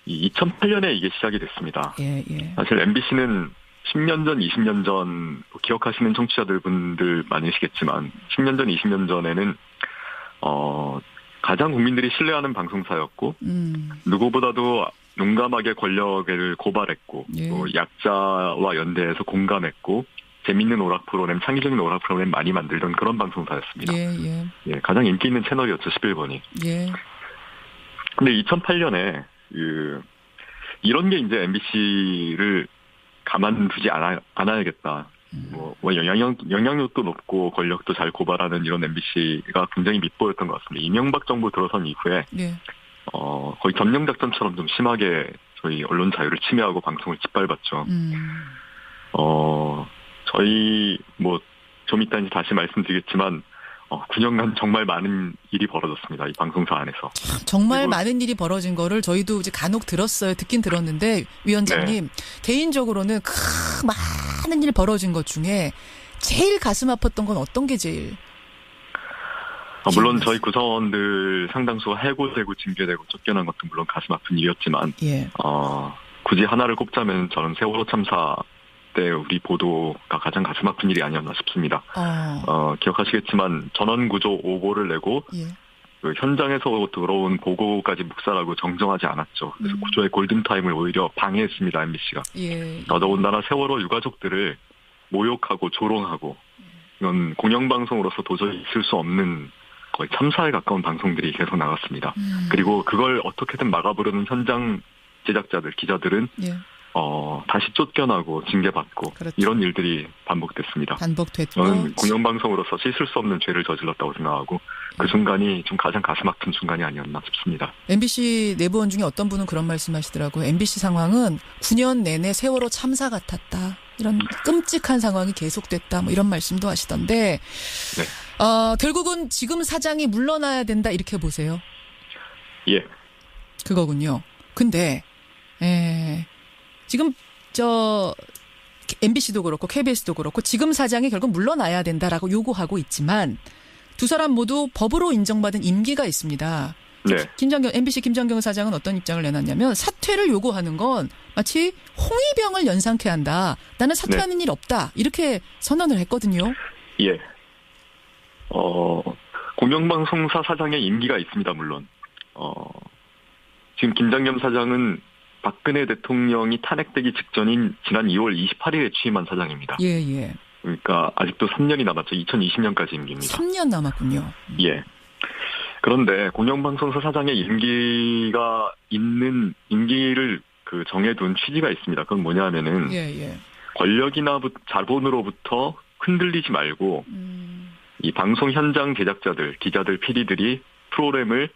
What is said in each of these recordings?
이 2008년에 이게 시작이 됐습니다. 예, 예. 사실 MBC는 10년 전, 20년 전 기억하시는 청취자들 분들 많으시겠지만 10년 전, 20년 전에는 가장 국민들이 신뢰하는 방송사였고 누구보다도 용감하게 권력을 고발했고 예. 또 약자와 연대해서 공감했고 재밌는 오락 프로그램, 창의적인 오락 프로그램 많이 만들던 그런 방송사였습니다. 예, 예. 예, 가장 인기 있는 채널이었죠, 11번이. 예. 근데 2008년에 이런 게 이제 MBC를 가만두지 않아야겠다. 영향력도 높고 권력도 잘 고발하는 이런 MBC가 굉장히 밉보였던 것 같습니다. 이명박 정부 들어선 이후에 예. 거의 점령작전처럼 좀 심하게 저희 언론 자유를 침해하고 방송을 짓밟았죠. 저희 좀 이따 이제 다시 말씀드리겠지만 9년간 정말 많은 일이 벌어졌습니다. 이 방송사 안에서. 정말 많은 일이 벌어진 거를 저희도 이제 간혹 들었어요. 듣긴 들었는데 위원장님 개인적으로는 많은 일 벌어진 것 중에 제일 가슴 아팠던 건 어떤 게 제일? 물론 저희 구성원들 상당수가 해고되고 징계되고 쫓겨난 것도 물론 가슴 아픈 일이었지만 예. 굳이 하나를 꼽자면 저는 세월호 참사 때 우리 보도가 가장 가슴 아픈 일이 아니었나 싶습니다. 기억하시겠지만 전원구조 오보를 내고 예. 그 현장에서 들어온 보고까지 묵살하고 정정하지 않았죠. 그래서 구조의 골든타임을 오히려 방해했습니다, MBC가. 예. 더더군다나 세월호 유가족들을 모욕하고 조롱하고 이건 공영방송으로서 도저히 있을 수 없는 거의 참사에 가까운 방송들이 계속 나갔습니다. 그리고 그걸 어떻게든 막아보려는 현장 제작자들, 기자들은 예. 다시 쫓겨나고 징계받고 그렇죠. 이런 일들이 반복됐습니다. 반복됐고 저는 공영방송으로서 씻을 수 없는 죄를 저질렀다고 생각하고 그 순간이 좀 가장 가슴 아픈 순간이 아니었나 싶습니다. MBC 내부원 중에 어떤 분은 그런 말씀하시더라고요. MBC 상황은 9년 내내 세월호 참사 같았다. 이런 끔찍한 상황이 계속됐다. 뭐 이런 말씀도 하시던데 네. 결국은 지금 사장이 물러나야 된다 이렇게 보세요. 예. 그거군요. 근데 지금 MBC도 그렇고 KBS도 그렇고 지금 사장이 결국 물러나야 된다라고 요구하고 있지만 두 사람 모두 법으로 인정받은 임기가 있습니다. 네. MBC 김정경 사장은 어떤 입장을 내놨냐면 사퇴를 요구하는 건 마치 홍위병을 연상케 한다. 나는 사퇴하는 일 없다. 이렇게 선언을 했거든요. 예. 공영방송사 사장의 임기가 있습니다, 물론. 지금 김장겸 사장은 박근혜 대통령이 탄핵되기 직전인 지난 2월 28일에 취임한 사장입니다. 예, 예. 그러니까 아직도 3년이 남았죠. 2020년까지 임기입니다. 3년 남았군요. 예. 그런데 공영방송사 사장의 임기가 있는 임기를 정해둔 취지가 있습니다. 그건 뭐냐면은 예. 권력이나 자본으로부터 흔들리지 말고 이 방송 현장 제작자들, 기자들, PD들이 프로그램을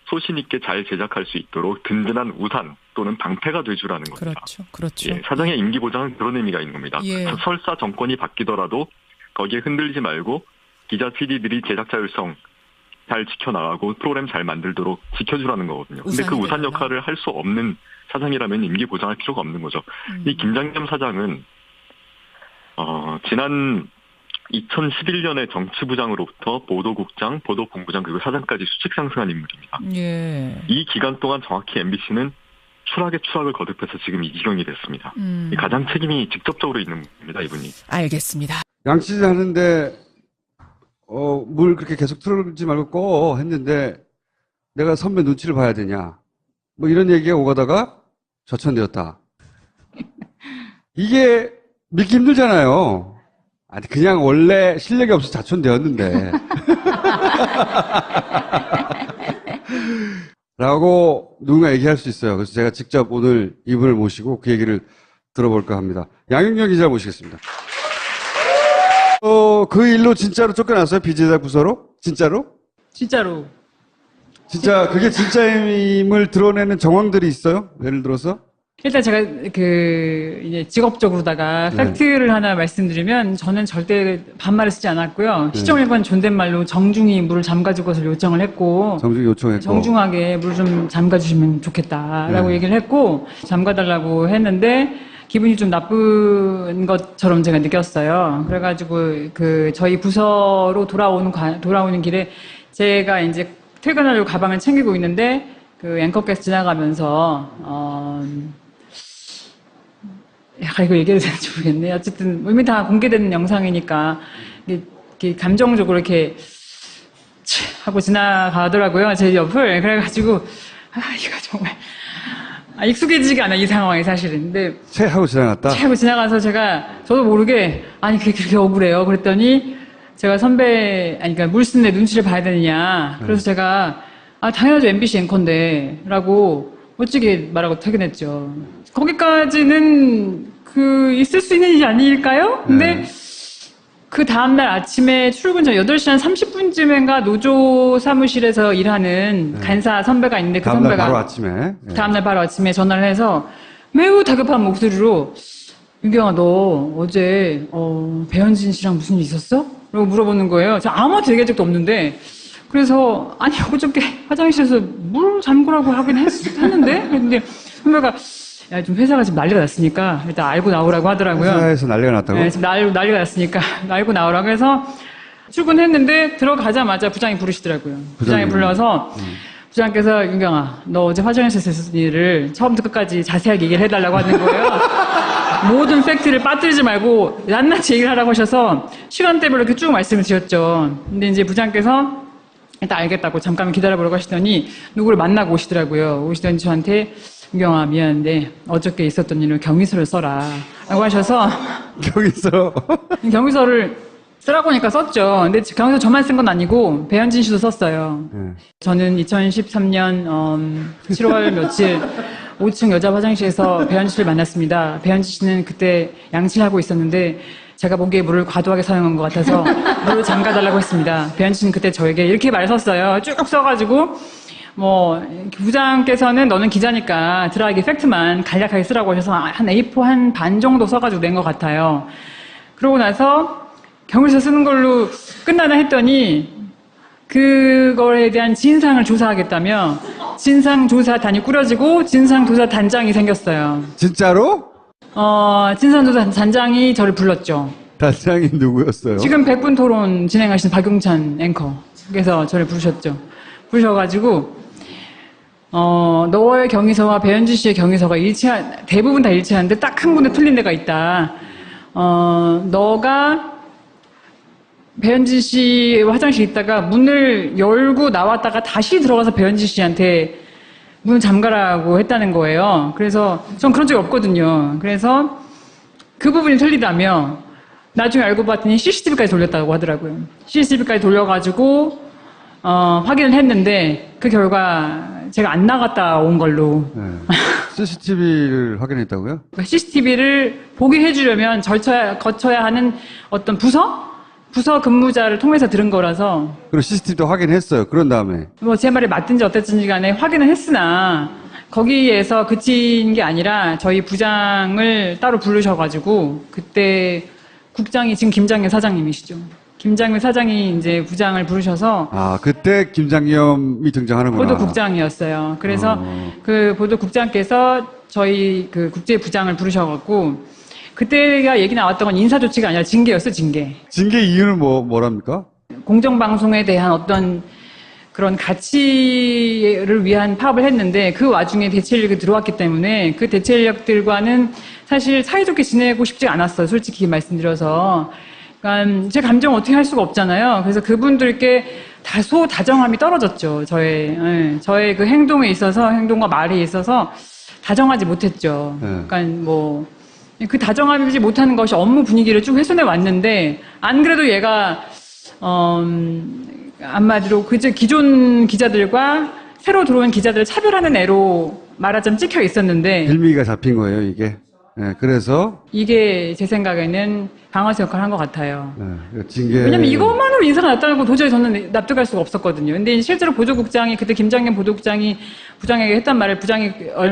소신 있게 잘 제작할 수 있도록 든든한 우산 또는 방패가 돼주라는 겁니다. 그렇죠. 예, 사장의 임기 보장은 그런 의미가 있는 겁니다. 예. 설사 정권이 바뀌더라도 거기에 흔들리지 말고 기자, PD들이 제작자 율성 잘 지켜나가고 프로그램 잘 만들도록 지켜주라는 거거든요. 근데 그 우산 역할을 할 수 없는 사장이라면 임기 보장할 필요가 없는 거죠. 이 김장겸 사장은 지난 2011년에 정치부장으로부터 보도국장, 보도본부장 그리고 사장까지 수직 상승한 인물입니다. 예. 이 기간 동안 정확히 MBC는 추락에 추락을 거듭해서 지금 이 지경이 됐습니다. 가장 책임이 직접적으로 있는 겁니다, 이분이. 알겠습니다. 양치질 하는데 물 그렇게 계속 틀지 말고 꺼 했는데 내가 선배 눈치를 봐야 되냐. 뭐 이런 얘기가 오가다가 저천되었다. 이게 믿기 힘들잖아요. 아니 그냥 원래 실력이 없어서 자천되었는데 라고 누군가 얘기할 수 있어요. 그래서 제가 직접 오늘 이분을 모시고 그 얘기를 들어볼까 합니다. 양윤경 기자 모시겠습니다. 그 일로 진짜로 쫓겨났어요? 비제작 부서로? 진짜로? 진짜로. 진짜 그게 진짜임을 드러내는 정황들이 있어요? 예를 들어서? 일단 제가 이제 직업적으로다가 팩트를 하나 말씀드리면 저는 절대 반말을 쓰지 않았고요. 시정일관 존댓말로 정중히 물을 잠가줄 것을 요청을 했고 정중히 요청했고 정중하게 물을 좀 잠가주시면 좋겠다라고 얘기를 했고 잠가달라고 했는데 기분이 좀 나쁜 것처럼 제가 느꼈어요. 그래가지고 저희 부서로 돌아오는 길에 제가 이제 퇴근하려고 가방을 챙기고 있는데 그 앵커께서 지나가면서 약간 이거 얘기해도 되는지 모르겠네. 어쨌든 이미 다 공개된 영상이니까 이렇게 감정적으로 이렇게 하고 지나가더라고요. 제 옆을. 그래가지고 이거 정말 익숙해지지가 않아, 이 상황이 사실은. 근데 하고 지나갔다? 하고 지나가서 저도 모르게 아니 그렇게 억울해요. 그랬더니 제가 그러니까 물쓴 내 눈치를 봐야 되느냐. 그래서 제가 당연하죠, MBC 앵커인데 라고 멋지게 말하고 퇴근했죠. 거기까지는 있을 수 있는 일이 아닐까요? 근데 그 다음날 아침에 출근 전 8시 한 30분쯤인가 노조 사무실에서 일하는 간사 선배가 있는데 그 선배가 다음날 바로 아침에 전화를 해서 매우 다급한 목소리로 윤경아, 너 어제 배현진 씨랑 무슨 일 있었어? 라고 물어보는 거예요. 제가 아무한테 얘기한 적도 없는데 그래서 아니 어저께 화장실에서 물 잠그라고 하긴 했는데 근데 선배가 야, 좀 회사가 지금 난리가 났으니까 일단 알고 나오라고 하더라고요. 회사에서 난리가 났다고? 네, 지금 난리가 났으니까 알고 나오라고 해서 출근했는데 들어가자마자 부장이 부르시더라고요. 부장이 불러서 부장께서 윤경아, 너 어제 화장실에서 있었던 일을 처음부터 끝까지 자세하게 얘기를 해달라고 하는 거예요. 모든 팩트를 빠뜨리지 말고 낱낱이 얘기를 하라고 하셔서 시간대별로 이렇게 쭉 말씀을 드렸죠. 근데 이제 부장께서 일단 알겠다고 잠깐 기다려보라고 하시더니 누구를 만나고 오시더라고요. 오시더니 저한테 윤경아, 미안한데 어저께 있었던 일을 경위서를 써라 라고 하셔서 경위서를 쓰라고 하니까 썼죠. 근데 경위서 저만 쓴 건 아니고 배현진 씨도 썼어요. 저는 2013년 7월 며칠 5층 여자 화장실에서 배현진 씨를 만났습니다. 배현진 씨는 그때 양치를 하고 있었는데 제가 보기에 물을 과도하게 사용한 것 같아서 물을 잠가달라고 했습니다. 배현진 씨는 그때 저에게 이렇게 말을 썼어요. 쭉 써가지고 부장께서는 너는 기자니까 드라이기 팩트만 간략하게 쓰라고 하셔서 한 A4 한 반 정도 써가지고 낸 것 같아요. 그러고 나서 경위서 쓰는 걸로 끝나나 했더니 그거에 대한 진상을 조사하겠다며 진상조사단이 꾸려지고 진상조사단장이 생겼어요. 진짜로? 진상조사단장이 저를 불렀죠. 단장이 누구였어요? 지금 100분 토론 진행하신 박용찬 앵커께서 저를 부르셨죠. 부르셔가지고 너의 경위서와 배현진 씨의 경위서가 대부분 다 일치하는데 딱 한 군데 틀린 데가 있다. 너가 배현진 씨 화장실에 있다가 문을 열고 나왔다가 다시 들어가서 배현진 씨한테 문 잠가라고 했다는 거예요. 그래서 전 그런 적이 없거든요. 그래서 그 부분이 틀리다며 나중에 알고 봤더니 CCTV까지 돌렸다고 하더라고요. CCTV까지 돌려가지고 확인을 했는데 그 결과 제가 안 나갔다 온 걸로. CCTV를 확인했다고요? CCTV를 보게 해주려면 거쳐야 하는 어떤 부서 근무자를 통해서 들은 거라서. 그리고 CCTV도 확인했어요. 그런 다음에. 제 말이 맞든지 어땠든지 간에 확인을 했으나 거기에서 그친 게 아니라 저희 부장을 따로 부르셔가지고 그때 국장이 지금 김장현 사장님이시죠. 김장현 사장이 이제 부장을 부르셔서 그때 김장겸이 등장하는구나. 보도국장이었어요. 그래서 그 보도국장께서 저희 그 국제부장을 부르셔갖고 그때가 얘기 나왔던 건 인사조치가 아니라 징계였어요, 징계. 징계 이유는 뭐랍니까? 공정방송에 대한 어떤 그런 가치를 위한 파업을 했는데 그 와중에 대체 인력이 들어왔기 때문에 그 대체 인력들과는 사실 사이좋게 지내고 싶지 않았어요, 솔직히 말씀드려서. 그러니까 제 감정을 어떻게 할 수가 없잖아요. 그래서 그분들께 다소 다정함이 떨어졌죠. 저의 그 행동과 말에 있어서 다정하지 못했죠. 그러니까 그 다정하지 못하는 것이 업무 분위기를 쭉 훼손해 왔는데 안 그래도 얘가 한마디로 기존 기자들과 새로 들어온 기자들을 차별하는 애로 말하자면 찍혀 있었는데 빌미가 잡힌 거예요, 이게. 그래서 이게 제 생각에는 방아쇠 역할을 한 것 같아요. 징계. 왜냐면 이것만으로 인사가 났다는 거 도저히 저는 납득할 수가 없었거든요. 근데 실제로 보도국장이 그때 김장겸 보도국장이 부장에게 했단 말을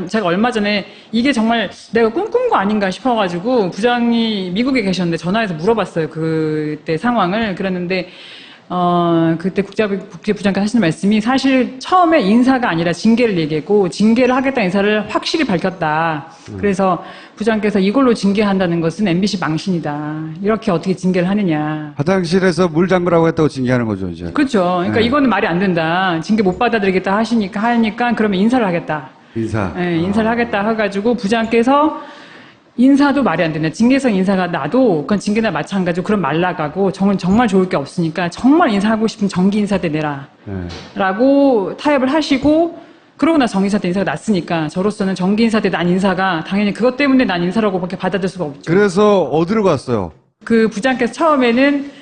제가 얼마 전에 이게 정말 내가 꿈꾼 거 아닌가 싶어가지고 부장이 미국에 계셨는데 전화해서 물어봤어요. 그때 상황을. 그랬는데 그때 국제부장께서 하시는 말씀이 사실 처음에 인사가 아니라 징계를 얘기했고, 징계를 하겠다는 인사를 확실히 밝혔다. 그래서 부장께서 이걸로 징계한다는 것은 MBC 망신이다. 이렇게 어떻게 징계를 하느냐. 화장실에서 물 잠그라고 했다고 징계하는 거죠, 이제. 그렇죠. 그러니까 네. 이거는 말이 안 된다. 징계 못 받아들이겠다 하니까 그러면 인사를 하겠다. 인사. 네, 인사를 하겠다 해가지고 부장께서 인사도 말이 안 된다. 징계성 인사가 나도 그건 징계나 마찬가지로 그럼 말 나가고 정말 좋을 게 없으니까 정말 인사하고 싶으면 정기 인사 때 내라. 네. 라고 타협을 하시고 그러고 나 정기 인사 때 인사가 났으니까 저로서는 정기 인사 때 난 인사가 당연히 그것 때문에 난 인사라고밖에 받아들일 수가 없죠. 그래서 어디로 갔어요? 그 부장께서 처음에는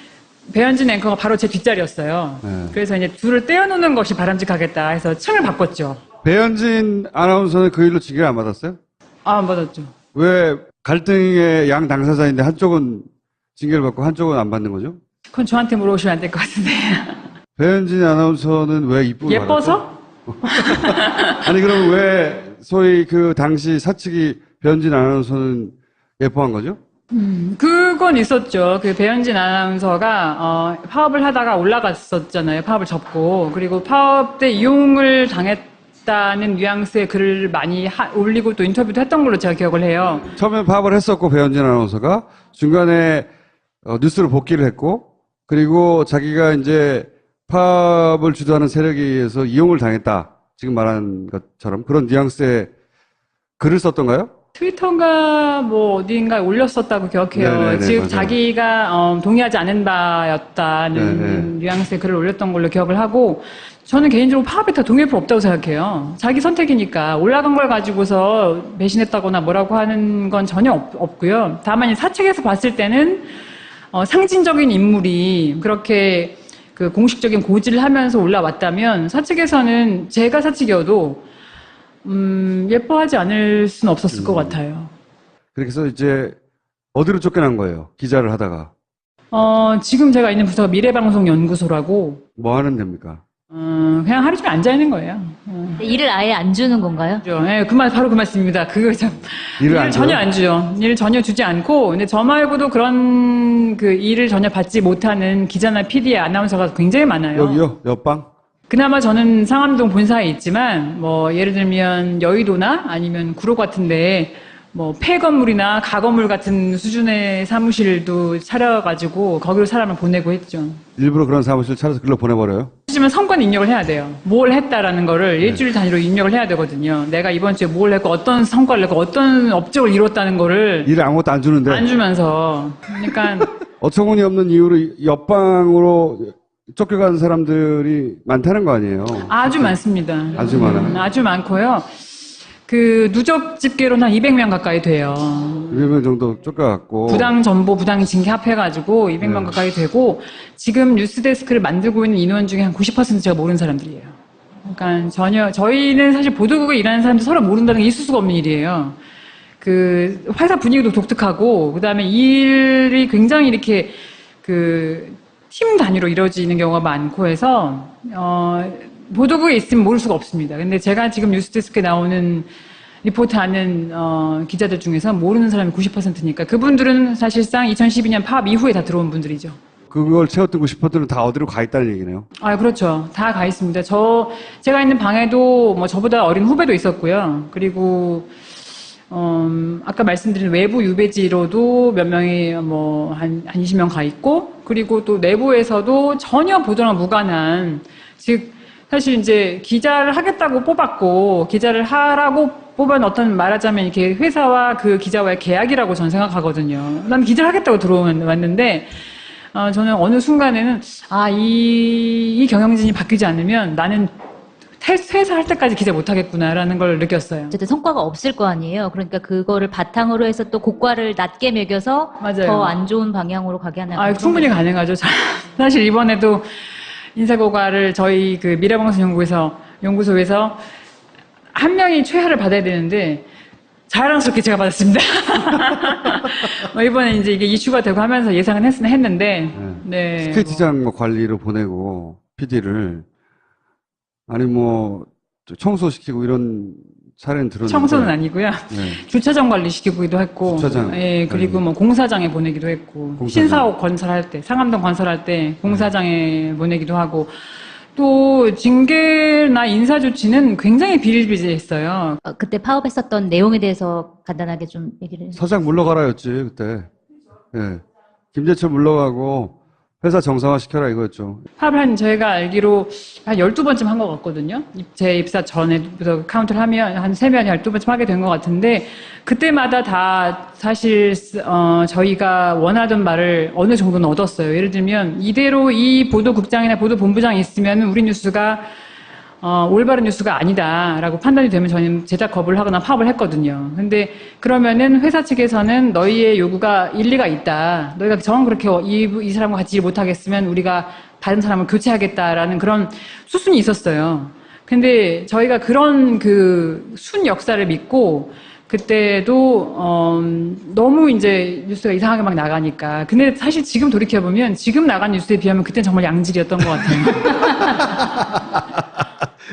배현진 앵커가 바로 제 뒷자리였어요. 네. 그래서 이제 둘을 떼어놓는 것이 바람직하겠다 해서 층을 바꿨죠. 배현진 아나운서는 그 일로 징계를 안 받았어요? 안 받았죠. 왜 갈등의 양 당사자인데 한쪽은 징계를 받고 한쪽은 안 받는 거죠? 그건 저한테 물어보시면 안 될 것 같은데. 배현진 아나운서는 왜 이쁘게 예뻐서? 받았죠? 아니 그럼 왜 소위 그 당시 사측이 배현진 아나운서는 예뻐한 거죠? 그건 있었죠. 그 배현진 아나운서가 파업을 하다가 올라갔었잖아요. 파업을 접고. 그리고 파업 때 이용을 당했다는 뉘앙스의 글을 많이 올리고 또 인터뷰도 했던 걸로 제가 기억을 해요. 처음엔 파업을 했었고 배현진 아나운서가 중간에 뉴스로 복귀를 했고 그리고 자기가 이제 파업을 주도하는 세력에 의해서 이용을 당했다. 지금 말한 것처럼 그런 뉘앙스의 글을 썼던가요? 트위터인가 뭐 어딘가에 올렸었다고 기억해요. 네네네, 즉 맞아요. 자기가 동의하지 않은 바였다는 네네. 뉘앙스의 글을 올렸던 걸로 기억을 하고 저는 개인적으로 파업에 다 동의할 필요 없다고 생각해요. 자기 선택이니까 올라간 걸 가지고서 배신했다거나 뭐라고 하는 건 전혀 없고요. 다만 이 사측에서 봤을 때는 상징적인 인물이 그렇게 그 공식적인 고지를 하면서 올라왔다면 사측에서는 제가 사측이어도 예뻐하지 않을 수는 없었을 것 같아요. 그래서 이제 어디로 쫓겨난 거예요? 기자를 하다가. 지금 제가 있는 부서가 미래방송연구소라고, 뭐 하는 데입니까? 그냥 하루 종일 앉아있는 거예요. 일을 아예 안 주는 건가요? 네, 바로 그 말씀입니다. 그거 참. 일을 안 일을 전혀 줘요? 안 주죠. 일을 전혀 주지 않고, 근데 저 말고도 그런 그 일을 전혀 받지 못하는 기자나 PD, 아나운서가 굉장히 많아요. 여기요? 옆방? 그나마 저는 상암동 본사에 있지만 뭐 예를 들면 여의도나 아니면 구로 같은데 뭐 폐건물이나 가건물 같은 수준의 사무실도 차려가지고 거기로 사람을 보내고 했죠. 일부러 그런 사무실 차려서 글로 보내버려요? 하지만 성과는 입력을 해야 돼요. 뭘 했다라는 거를 일주일 단위로 입력을 해야 되거든요. 내가 이번 주에 뭘 했고 어떤 성과를 냈고 어떤 업적을 이뤘다는 거를 일을 아무것도 안 주는데. 안 주면서 그러니까 어처구니 없는 이유로 옆방으로 쫓겨간 사람들이 많다는 거 아니에요? 아주 많습니다. 아주 많아요? 아주 많고요. 그 누적 집계로는 한 200명 가까이 돼요. 200명 정도 쫓겨갔고. 부당 정보, 부당 징계 합해가지고 200명 가까이 되고 지금 뉴스데스크를 만들고 있는 인원 중에 한 90% 제가 모르는 사람들이에요. 그러니까 저희는 사실 보도국에 일하는 사람들 서로 모른다는 게 있을 수가 없는 일이에요. 그 회사 분위기도 독특하고 그다음에 일이 굉장히 이렇게 그 팀 단위로 이루어지는 경우가 많고 해서 보도국에 있으면 모를 수가 없습니다. 근데 제가 지금 뉴스데스크에 나오는 리포트하는 기자들 중에서 모르는 사람이 90%니까 그분들은 사실상 2012년 파업 이후에 다 들어온 분들이죠. 그걸 채웠던 90%는 다 어디로 가 있다는 얘기네요. 아, 그렇죠. 다 가 있습니다. 제가 있는 방에도 뭐 저보다 어린 후배도 있었고요. 그리고 아까 말씀드린 외부 유배지로도 몇 명이 뭐 한 20명 가 있고, 그리고 또 내부에서도 전혀 보도랑 무관한, 즉, 사실 이제 기자를 하겠다고 뽑았고, 기자를 하라고 뽑은 어떤 말하자면 이렇게 회사와 그 기자와의 계약이라고 저는 생각하거든요. 난 기자를 하겠다고 들어왔는데, 저는 어느 순간에는, 이 경영진이 바뀌지 않으면 나는 퇴사할 때까지 기자 못하겠구나라는 걸 느꼈어요. 어쨌든 성과가 없을 거 아니에요. 그러니까 그거를 바탕으로 해서 또 고과를 낮게 매겨서 맞아요. 더 안 좋은 방향으로 가게 하는. 충분히 가능하죠. 사실 이번에도 인사고과를 저희 그 미래방송연구소에서 한 명이 최하를 받아야 되는데 자랑스럽게 제가 받았습니다. 이번에 이제 이게 이슈가 되고 하면서 예상은 했는데, 네. 스케이트장 뭐 관리로 보내고 PD를 아니 뭐 청소시키고 이런 사례는 들었는데. 청소는 아니고요. 네. 주차장 관리 시키기도 했고, 주차장. 예, 그리고 뭐 공사장에 보내기도 했고, 공사장. 신사옥 건설할 때, 상암동 건설할 때 공사장에 보내기도 하고, 또 징계나 인사 조치는 굉장히 비일비재했어요. 그때 파업했었던 내용에 대해서 간단하게 좀 얘기를 해주세요. 서장 물러가라였지 그때. 예. 김재철 물러가고 회사 정상화 시켜라 이거였죠. 파업을 한 저희가 알기로 한 12번쯤 한 것 같거든요. 제 입사 전에부터 카운트를 하면 한 3번, 12번쯤 하게 된 것 같은데 그때마다 다 사실 저희가 원하던 말을 어느 정도는 얻었어요. 예를 들면 이대로 이 보도국장이나 보도본부장이 있으면 우리 뉴스가 올바른 뉴스가 아니다라고 판단이 되면 저희는 제작 거부를 하거나 파업을 했거든요. 근데 그러면은 회사 측에서는 너희의 요구가 일리가 있다. 너희가 정 그렇게 이 사람과 같이 일 못하겠으면 우리가 다른 사람을 교체하겠다라는 그런 수순이 있었어요. 근데 저희가 그런 그 순 역사를 믿고 그때도 너무 이제 뉴스가 이상하게 막 나가니까. 근데 사실 지금 돌이켜보면 지금 나간 뉴스에 비하면 그때는 정말 양질이었던 것 같아요.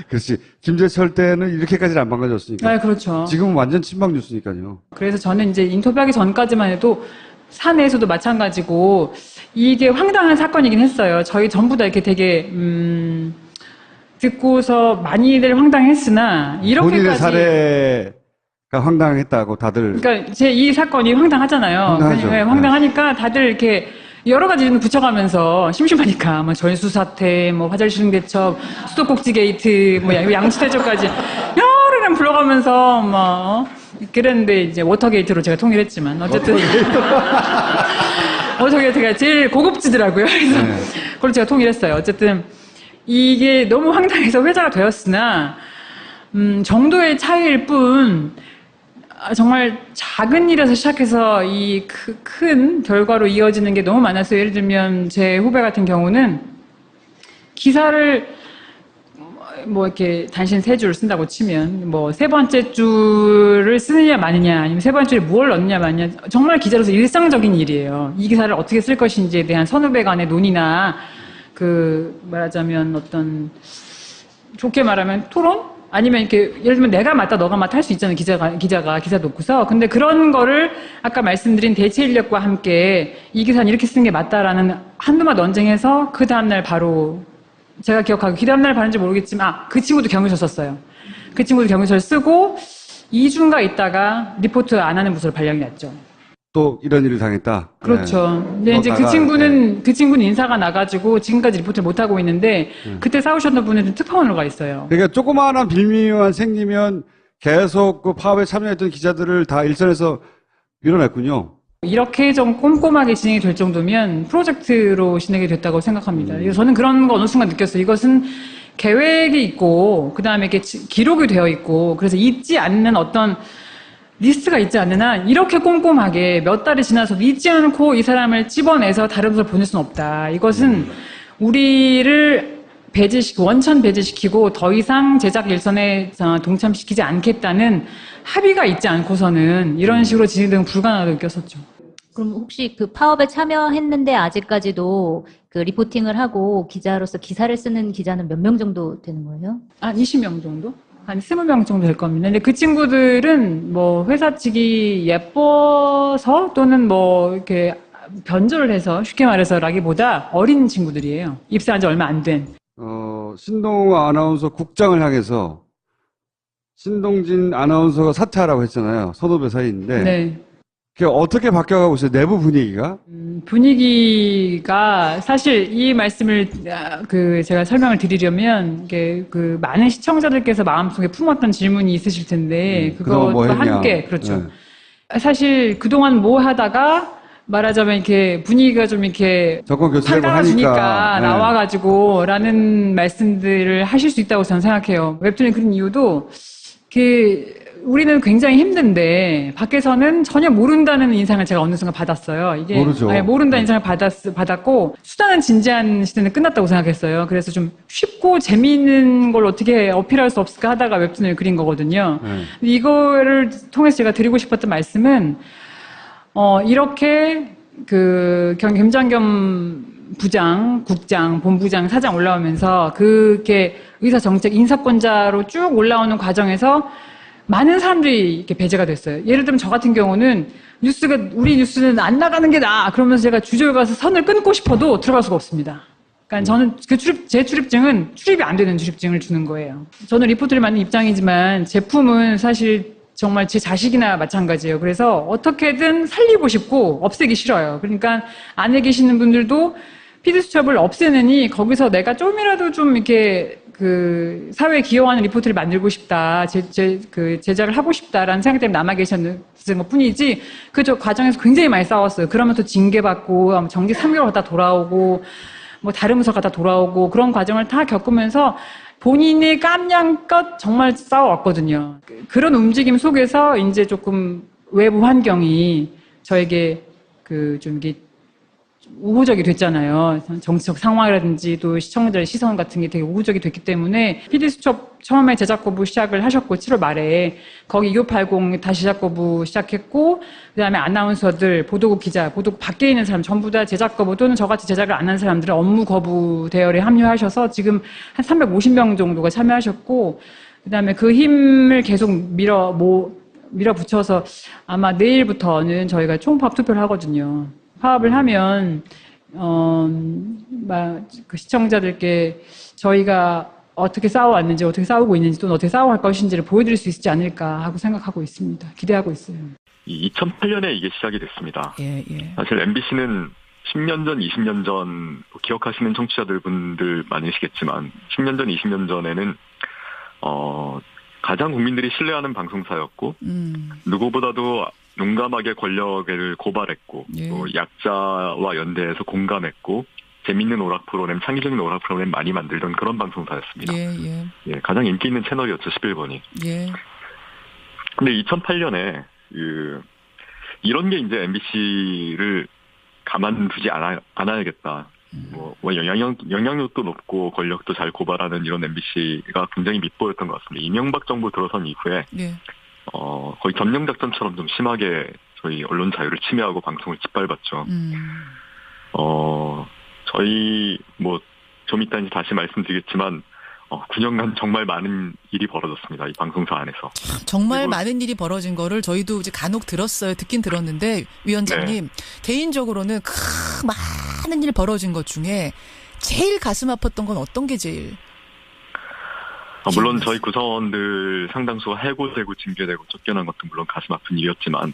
그렇지. 김재철 때는 이렇게까지는 안 망가졌으니까. 네, 그렇죠. 지금은 완전 친박 뉴스니까요. 그래서 저는 이제 인터뷰하기 전까지만 해도 사내에서도 마찬가지고 이게 황당한 사건이긴 했어요. 저희 전부 다 이렇게 되게 듣고서 많이들 황당했으나 본인의 이렇게까지 사례가 황당했다고 다들. 그러니까 제 이 사건이 황당하잖아요. 황당하죠. 네, 황당하니까 다들 이렇게 여러 가지 좀 붙여가면서 심심하니까 뭐 전수 사태, 뭐 화장실 대첩, 수도꼭지 게이트, 뭐 양치 대첩까지 여러 명 불러가면서 뭐 그랬는데 이제 워터게이트로 제가 통일했지만 어쨌든 워터게이트가 제일 고급지더라고요. 그래서 네. 그걸 제가 통일했어요. 어쨌든 이게 너무 황당해서 회자가 되었으나 정도의 차이일 뿐. 정말 작은 일에서 시작해서 이 큰 결과로 이어지는 게 너무 많았어요. 예를 들면 제 후배 같은 경우는 기사를 뭐 이렇게 단신 3줄 쓴다고 치면 뭐 3번째 줄을 쓰느냐 마느냐 아니면 3번째 줄에 무엇을 넣느냐 마느냐 정말 기자로서 일상적인 일이에요. 이 기사를 어떻게 쓸 것인지에 대한 선후배 간의 논의나 그 말하자면 어떤 좋게 말하면 토론? 아니면 이렇게 예를 들면 내가 맞다 너가 맞다 할 수 있잖아요. 기자가 기사 놓고서. 근데 그런 거를 아까 말씀드린 대체 인력과 함께 이 기사는 이렇게 쓰는 게 맞다라는 한두 마디 언쟁해서 그 다음날 바로 제가 기억하고 그 다음날 봤는지 모르겠지만 그 친구도 경유서 썼어요. 그 친구도 경유서를 쓰고 2주인가 있다가 리포트 안 하는 부서로 발령이 났죠. 또 이런 일을 당했다. 그렇죠. 근데 이제 그 친구는 인사가 나가지고 지금까지 리포트를 못 하고 있는데 그때 싸우셨던 분은 특파원으로 가 있어요. 그러니까 조그마한 빌미만 생기면 계속 그 파업에 참여했던 기자들을 다 일선에서 밀어냈군요. 이렇게 좀 꼼꼼하게 진행이 될 정도면 프로젝트로 진행이 됐다고 생각합니다. 그래서 저는 그런 거 어느 순간 느꼈어요. 이것은 계획이 있고 그다음에 이렇게 기록이 되어 있고 그래서 잊지 않는 어떤 리스트가 있지 않는 한 이렇게 꼼꼼하게 몇 달이 지나서 잊지 않고 이 사람을 집어내서 다른 곳을 보낼 수는 없다. 이것은 우리를 원천 배제시키고 더 이상 제작 일선에 동참시키지 않겠다는 합의가 있지 않고서는 이런 식으로 진행되면 불가능하다고 느꼈었죠. 그럼 혹시 그 파업에 참여했는데 아직까지도 그 리포팅을 하고 기자로서 기사를 쓰는 기자는 몇 명 정도 되는 거예요? 한 20명 정도? 한 20명 정도 될 겁니다. 근데 그 친구들은 뭐 회사 측이 예뻐서 또는 뭐 이렇게 변조를 해서 쉽게 말해서라기보다 어린 친구들이에요. 입사한 지 얼마 안 된. 신동호 아나운서 국장을 향해서 신동진 아나운서가 사퇴하라고 했잖아요. 선후배 사이인데. 네. 그게 어떻게 바뀌어가고 있어요? 내부 분위기가? 분위기가 사실 이 말씀을 제가 설명을 드리려면 이게 그 많은 시청자들께서 마음속에 품었던 질문이 있으실 텐데 그것과 뭐 함께 그렇죠. 네. 사실 그동안 뭐 하다가 말하자면 이렇게 분위기가 좀 이렇게 정권 교체되고 판단해주니까 하니까 나와가지고라는 말씀들을 하실 수 있다고 저는 생각해요. 웹툰을 그린 이유도 우리는 굉장히 힘든데 밖에서는 전혀 모른다는 인상을 제가 어느 순간 받았어요. 이게 모르죠. 모른다는 인상을 받았고 수단은 진지한 시대는 끝났다고 생각했어요. 그래서 좀 쉽고 재미있는 걸 어떻게 어필할 수 없을까 하다가 웹툰을 그린 거거든요. 이거를 통해서 제가 드리고 싶었던 말씀은 이렇게 김장겸 부장, 국장, 본부장, 사장 올라오면서 그렇게 의사정책 인사권자로 쭉 올라오는 과정에서 많은 사람들이 이렇게 배제가 됐어요. 예를 들면 저 같은 경우는 우리 뉴스는 안 나가는 게 나아. 그러면서 제가 주저에 가서 선을 끊고 싶어도 들어갈 수가 없습니다. 그러니까 저는 제 출입증은 출입이 안 되는 출입증을 주는 거예요. 저는 리포트를 맡는 입장이지만 제품은 사실 정말 제 자식이나 마찬가지예요. 그래서 어떻게든 살리고 싶고 없애기 싫어요. 그러니까 안에 계시는 분들도 피드수첩을 없애느니 거기서 내가 좀이라도 좀 이렇게 그 사회에 기여하는 리포트를 만들고 싶다, 제작을 하고 싶다라는 생각 때문에 남아 계셨는 것 뿐이지, 그 과정에서 굉장히 많이 싸웠어요. 그러면 또 징계받고, 정직 3개월 갔다 돌아오고, 뭐 다른 부서 갔다 돌아오고, 그런 과정을 다 겪으면서 본인의 깜냥껏 정말 싸워왔거든요. 그런 움직임 속에서 이제 조금 외부 환경이 저에게 좀 이게 우호적이 됐잖아요. 정치적 상황이라든지 또 시청자들의 시선 같은 게 되게 우호적이 됐기 때문에 PD수첩 처음에 제작 거부 시작을 하셨고 7월 말에 거기 2580 다시 제작 거부 시작했고 그다음에 아나운서들, 보도국 기자, 보도국 밖에 있는 사람 전부 다 제작 거부 또는 저같이 제작을 안 한 사람들은 업무 거부 대열에 합류하셔서 지금 한 350명 정도가 참여하셨고 그다음에 그 힘을 계속 밀어붙여서 아마 내일부터는 저희가 총파업 투표를 하거든요. 파업을 하면 그 시청자들께 저희가 어떻게 싸워왔는지, 어떻게 싸우고 있는지, 또는 어떻게 싸워갈 것인지를 보여드릴 수 있지 않을까 하고 생각하고 있습니다. 기대하고 있어요. 2008년에 이게 시작이 됐습니다. 예. 사실 MBC는 10년 전, 20년 전 기억하시는 청취자분들 많으시겠지만 10년 전, 20년 전에는 가장 국민들이 신뢰하는 방송사였고 누구보다도 용감하게 권력을 고발했고 또 약자와 연대해서 공감했고 재밌는 오락 프로그램, 창의적인 오락 프로그램 많이 만들던 그런 방송사였습니다. 가장 인기 있는 채널이었죠, 11번이. 근데 2008년에 이런 게 이제 MBC를 가만두지 않아야겠다. 영향력도 높고 권력도 잘 고발하는 이런 MBC가 굉장히 밑보였던 것 같습니다. 이명박 정부 들어선 이후에 거의 점령작전처럼 좀 심하게 저희 언론 자유를 침해하고 방송을 짓밟았죠. 저희 좀 이따 이제 다시 말씀드리겠지만 9년간 정말 많은 일이 벌어졌습니다. 이 방송사 안에서. 정말 많은 일이 벌어진 거를 저희도 이제 간혹 들었어요. 듣긴 들었는데 위원장님 개인적으로는 많은 일 벌어진 것 중에 제일 가슴 아팠던 건 어떤 게 제일? 물론 저희 구성원들 상당수가 해고되고 징계되고 쫓겨난 것도 물론 가슴 아픈 일이었지만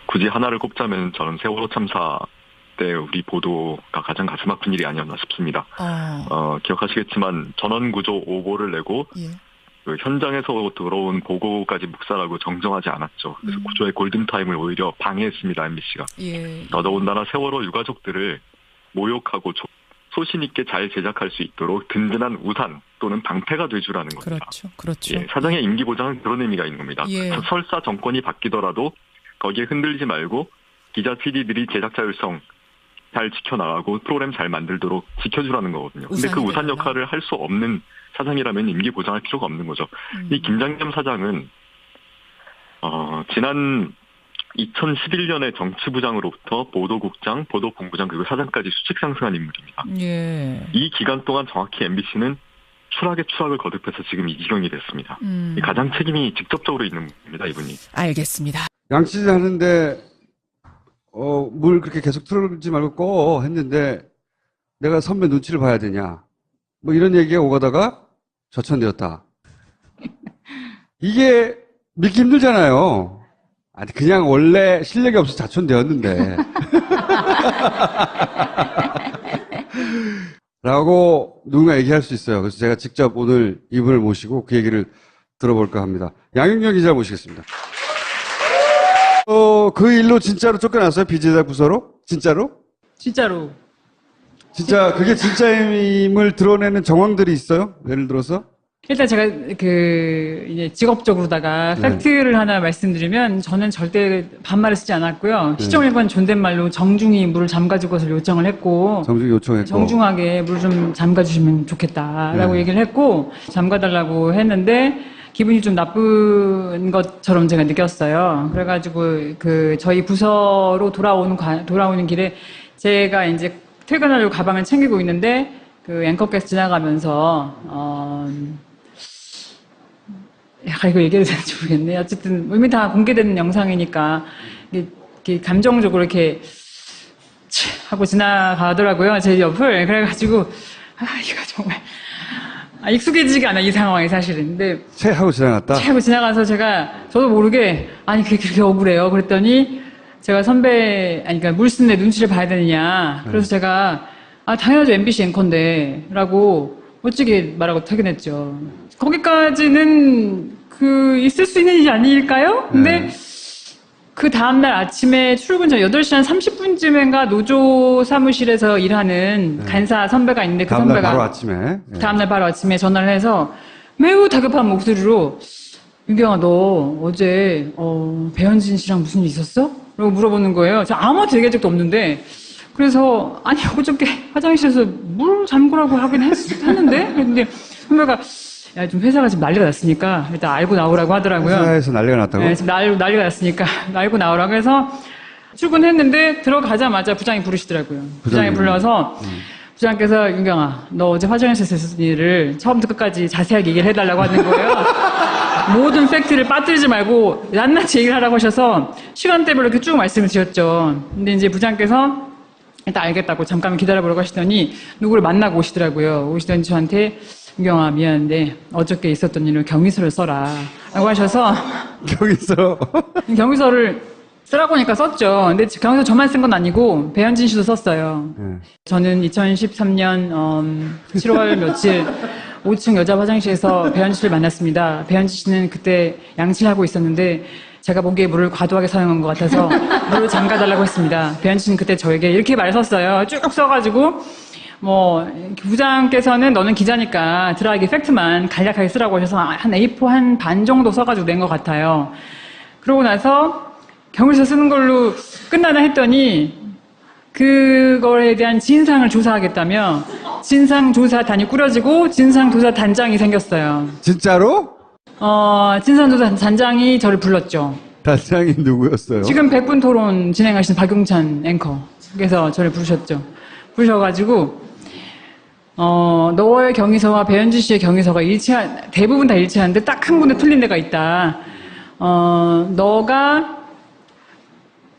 굳이 하나를 꼽자면 저는 세월호 참사 때 우리 보도가 가장 가슴 아픈 일이 아니었나 싶습니다. 기억하시겠지만 전원구조 오보를 내고 그 현장에서 들어온 보고까지 묵살하고 정정하지 않았죠. 그래서 구조의 골든타임을 오히려 방해했습니다, MBC가. 더더군다나 세월호 유가족들을 모욕하고 소신 있게 잘 제작할 수 있도록 든든한 우산 또는 방패가 돼주라는 겁니다. 그렇죠. 사장의 임기 보장은 그런 의미가 있는 겁니다. 설사 정권이 바뀌더라도 거기에 흔들리지 말고 기자, PD들이 제작 자율성 잘 지켜나가고 프로그램 잘 만들도록 지켜주라는 거거든요. 근데 그 우산 역할을 할 수 없는 사장이라면 임기 보장할 필요가 없는 거죠. 이 김장겸 사장은 지난 2011년에 정치부장으로부터 보도국장, 보도본부장 그리고 사장까지 수직 상승한 인물입니다. 이 기간 동안 정확히 MBC는 추락에 추락을 거듭해서 지금 이 지경이 됐습니다. 가장 책임이 직접적으로 있는 분입니다, 이분이. 알겠습니다. 양치질 하는데 물 그렇게 계속 틀지 말고 꺼 했는데 내가 선배 눈치를 봐야 되냐 이런 얘기가 오가다가 저천되었다. 이게 믿기 힘들잖아요. 아니 그냥 원래 실력이 없어서 자천되었는데 라고 누군가 얘기할 수 있어요. 그래서 제가 직접 오늘 이분을 모시고 그 얘기를 들어볼까 합니다. 양윤경 기자 모시겠습니다. 그 일로 진짜로 쫓겨났어요? 비제작 부서로? 진짜로? 진짜로. 진짜 그게 진짜임을 드러내는 정황들이 있어요? 예를 들어서? 일단 제가 이제 직업적으로다가 팩트를 하나 말씀드리면 저는 절대 반말을 쓰지 않았고요. 시정일관 존댓말로 정중히 물을 잠가줄 것을 요청을 했고 정중하게 물을 좀 잠가주시면 좋겠다라고 얘기를 했고 잠가달라고 했는데 기분이 좀 나쁜 것처럼 제가 느꼈어요. 그래가지고 저희 부서로 돌아오는 길에 제가 이제 퇴근하려고 가방을 챙기고 있는데 앵커께서 지나가면서 약간 이거 얘기해도 되는지 모르겠네. 어쨌든 이미 다 공개되는 영상이니까 이게 감정적으로 이렇게 하고 지나가더라고요. 제 옆을. 그래가지고 이거 정말 익숙해지지가 않아, 이 상황이 사실은. 근데 하고 지나갔다? 하고 지나가서 저도 모르게 아니 그렇게 억울해요. 그랬더니 제가 그러니까 물쓴내 눈치를 봐야 되느냐. 그래서 제가 당연하죠, MBC 앵커인데 라고 멋지게 말하고 퇴근했죠. 거기까지는 있을 수 있는 일이 아닐까요? 근데 그 다음날 아침에 출근 전 8시 한 30분쯤인가 노조 사무실에서 일하는 간사 선배가 있는데, 그 다음날 선배가 바로 아침에 다음날 바로 아침에 전화를 해서 매우 다급한 목소리로 윤경아, 너 어제 배현진 씨랑 무슨 일 있었어? 라고 물어보는 거예요. 저 아무한테 얘기한 적도 없는데, 그래서 아니 어저께 화장실에서 물 잠그라고 하긴 했는데, 그런데 선배가 야, 좀 회사가 지금 난리가 났으니까 일단 알고 나오라고 하더라고요. 회사에서 난리가 났다고? 네, 지금 난리가 났으니까 알고 나오라고 해서 출근했는데 들어가자마자 부장이 부르시더라고요. 부장이 불러서 부장께서 윤경아, 너 어제 화장실에서 있었던 일을 처음부터 끝까지 자세하게 얘기를 해달라고 하는 거예요. 모든 팩트를 빠뜨리지 말고 낱낱이 얘기를 하라고 하셔서 시간대별로 이렇게 쭉 말씀을 드렸죠. 근데 이제 부장께서 일단 알겠다고 잠깐만 기다려보라고 하시더니 누구를 만나고 오시더라고요. 오시더니 저한테 윤경아, 미안한데 어저께 있었던 일을 경위서를 써라 라고 하셔서 경위서를 쓰라고 하니까 썼죠. 근데 경위서 저만 쓴 건 아니고 배현진 씨도 썼어요. 저는 2013년 7월 며칠 5층 여자 화장실에서 배현진 씨를 만났습니다. 배현진 씨는 그때 양치를 하고 있었는데 제가 보기에 물을 과도하게 사용한 것 같아서 물을 잠가달라고 했습니다. 배현진 씨는 그때 저에게 이렇게 말을 썼어요. 쭉 써가지고 부장께서는 너는 기자니까 드라이기 팩트만 간략하게 쓰라고 하셔서 한 A4 한 반 정도 써가지고 낸 것 같아요. 그러고 나서 경위서 쓰는 걸로 끝나나 했더니 그거에 대한 진상을 조사하겠다며 진상조사단이 꾸려지고 진상조사단장이 생겼어요. 진짜로? 진상조사단장이 저를 불렀죠. 단장이 누구였어요? 지금 100분 토론 진행하시는 박용찬 앵커께서 저를 부르셨죠. 부르셔가지고 너의 경위서와 배현진 씨의 경위서가 대부분 다 일치하는데 딱 한 군데 틀린 데가 있다. 너가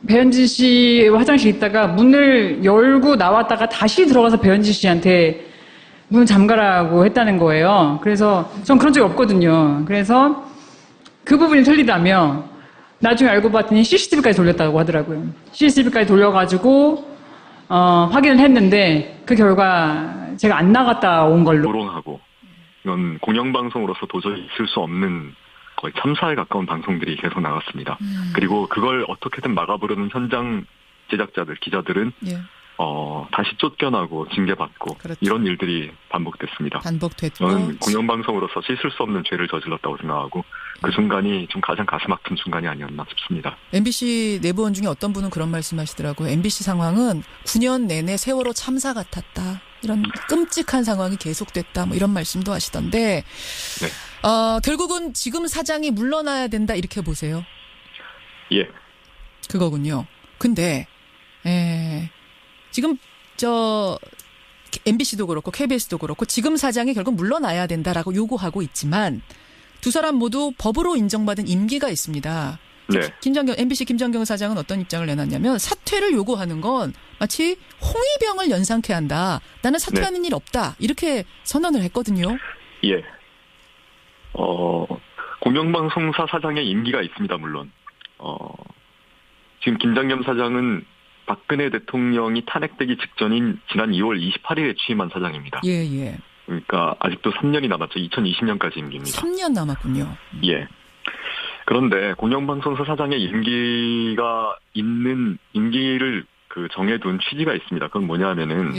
배현진 씨 화장실에 있다가 문을 열고 나왔다가 다시 들어가서 배현진 씨한테 문 잠가라고 했다는 거예요. 그래서 전 그런 적이 없거든요. 그래서 그 부분이 틀리다며 나중에 알고 봤더니 CCTV까지 돌렸다고 하더라고요. CCTV까지 돌려가지고 확인을 했는데 그 결과 제가 안 나갔다 온 걸로. 조롱하고 이건 공영방송으로서 도저히 있을 수 없는 거의 참사에 가까운 방송들이 계속 나갔습니다. 그리고 그걸 어떻게든 막아보려는 현장 제작자들, 기자들은 다시 쫓겨나고 징계받고 그렇죠. 이런 일들이 반복됐습니다. 저는 공영방송으로서 씻을 수 없는 죄를 저질렀다고 생각하고 그 순간이 좀 가장 가슴 아픈 순간이 아니었나 싶습니다. MBC 내부원 중에 어떤 분은 그런 말씀하시더라고요. MBC 상황은 9년 내내 세월호 참사 같았다. 이런 끔찍한 상황이 계속됐다. 이런 말씀도 하시던데 네. 결국은 지금 사장이 물러나야 된다 이렇게 보세요. 예. 그거군요. 근데 지금 MBC도 그렇고 KBS도 그렇고 지금 사장이 결국 물러나야 된다라고 요구하고 있지만 두 사람 모두 법으로 인정받은 임기가 있습니다. 네. MBC 김정경 사장은 어떤 입장을 내놨냐면 사퇴를 요구하는 건 마치 홍위병을 연상케 한다. 나는 사퇴하는 일 없다. 이렇게 선언을 했거든요. 예. 공영방송사 사장의 임기가 있습니다, 물론. 지금 김장겸 사장은 박근혜 대통령이 탄핵되기 직전인 지난 2월 28일에 취임한 사장입니다. 예. 그러니까 아직도 3년이 남았죠. 2020년까지 임기입니다. 3년 남았군요. 예. 그런데 공영방송사 사장의 임기를 정해둔 취지가 있습니다. 그건 뭐냐면은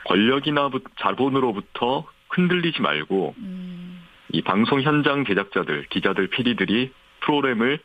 권력이나 자본으로부터 흔들리지 말고 이 방송 현장 제작자들, 기자들, PD들이 프로그램을